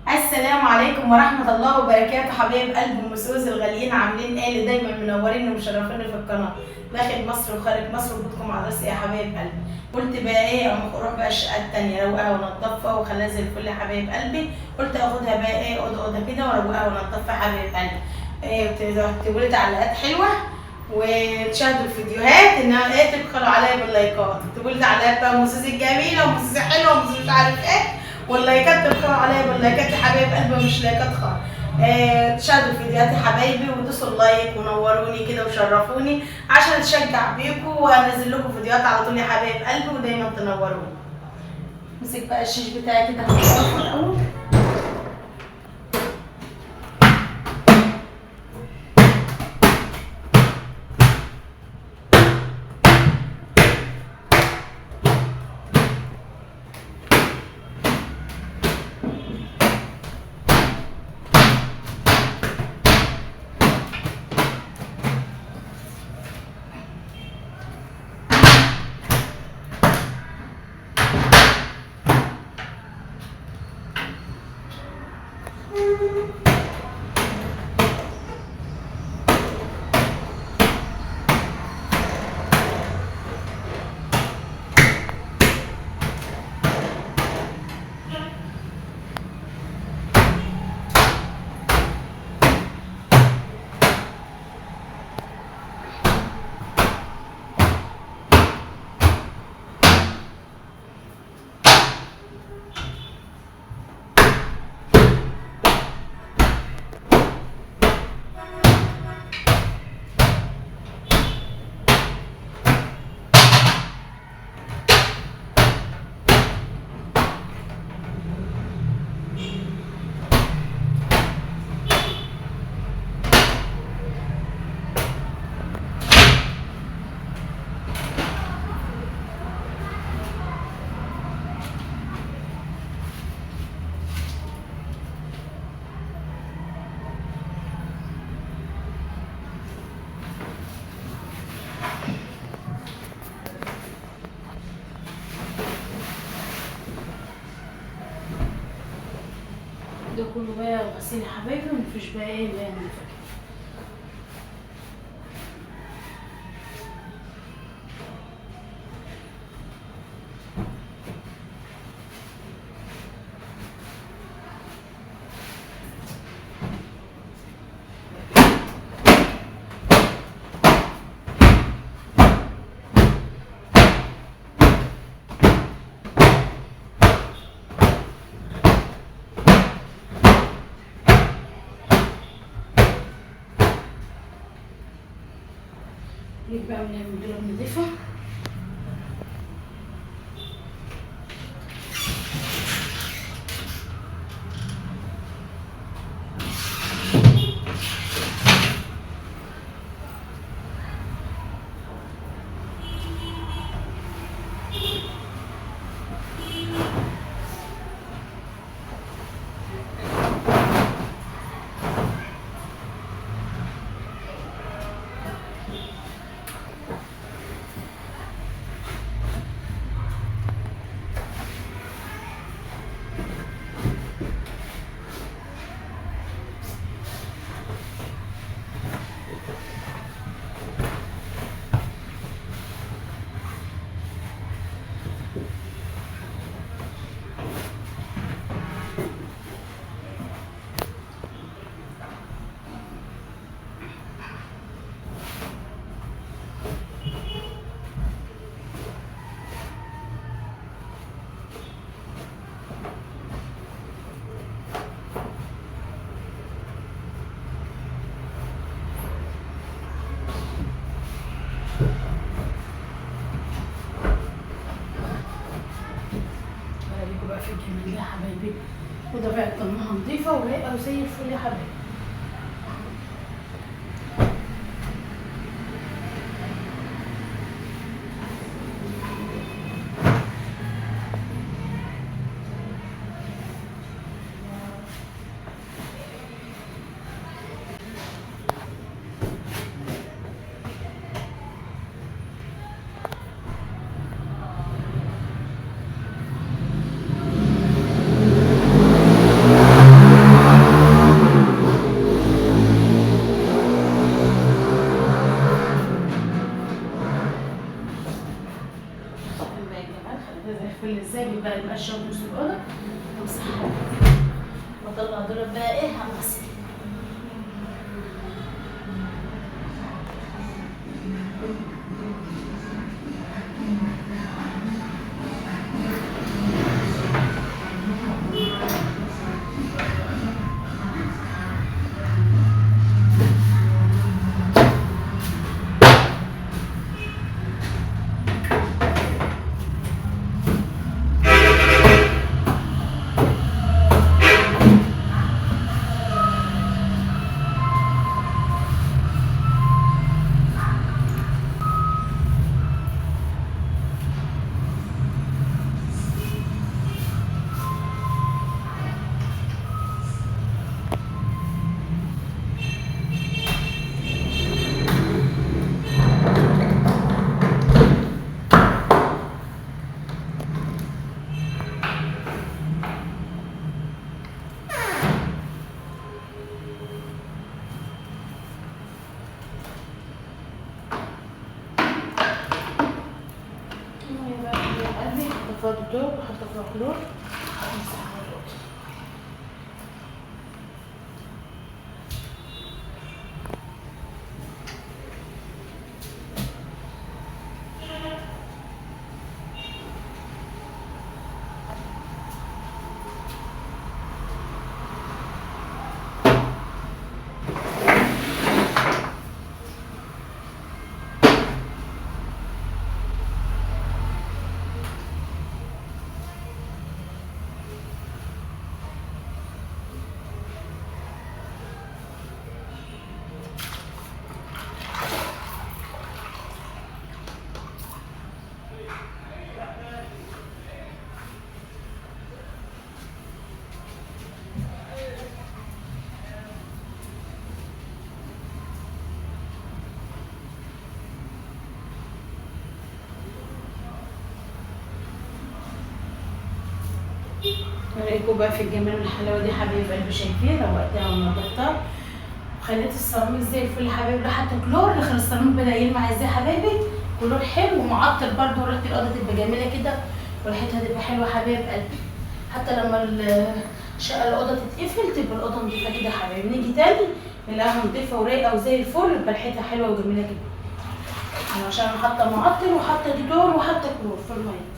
السلام عليكم ورحمة الله وبركاته، حبايب قلب ام سوزي الغاليين، عاملين ايه؟ اللي دايما منورين ومشرفين في القناة داخل مصر وخارج مصر، وجودكم على راسي يا حبايب قلبي. قلت بقى ايه اما اروح بقى الشقة التانية اروقها وانضفها واخليها زي الفل يا حبايب قلبي. قلت اخدها بقى ايه اوضة كده واروقها وانضفها يا حبايب قلبي. تقولوا لي تعليقات حلوة وتشاهدوا الفيديوهات انها ايه تبخلوا عليا باللايكات، تقولوا لي تعليقات بقى ام سوزي الجميلة وام سوزي حلوة وام سوزي مش عارف ايه، واللايكات تبخلوا عليا باللايكات يا حبايب قلبي، مش لايكات خالص. تشاهدوا الفيديوهات يا حبايبي ودوسوا اللايك ونوروني كده وشرفوني عشان اتشجع بيكم وانزل لكم فيديوهات على طول يا حبايب قلبي، ودايما تنوروني. امسك بقى الشيش بتاعي كده هنضفه الاول. ده كله بقى غسيل يا حبايبي، ومفيش بقى ايه اللي نضيفه. نجيب بقى من الدولاب نضيفه. في الجمال يا حبايبي، وده بقى طنها نضيفه ورايقه وزي الفل يا حبايبي. هطلع دول بقى ايه هغسل. فاضي دول وحط فيها كلور امسح على الأوضة. اوريكم بقى في الجمال والحلاوه دي حبايب قلبي، شايفين روقتها ونضفتها وخليت السيراميك زي الفل يا حبايبي. لا حتى كلور اللي خلى السيراميك بدا يلمع ازاي يا حبايبي، كلور حلو ومعطر برده، وريحه الاوضه تبقى جميله كده وريحتها تبقى حلوه حبايب قلبي. حتى لما الشقه الاوضه تتقفل تبقى الاوضه نضيفه كده يا حبايبي، نيجي تاني نلاقيها نضيفه ورايقه وزي الفل، يبقى ريحتها حلوه وجميله كده. عشان انا حاطه معطر وحاطه ديتول وحاطه كلور في الميه.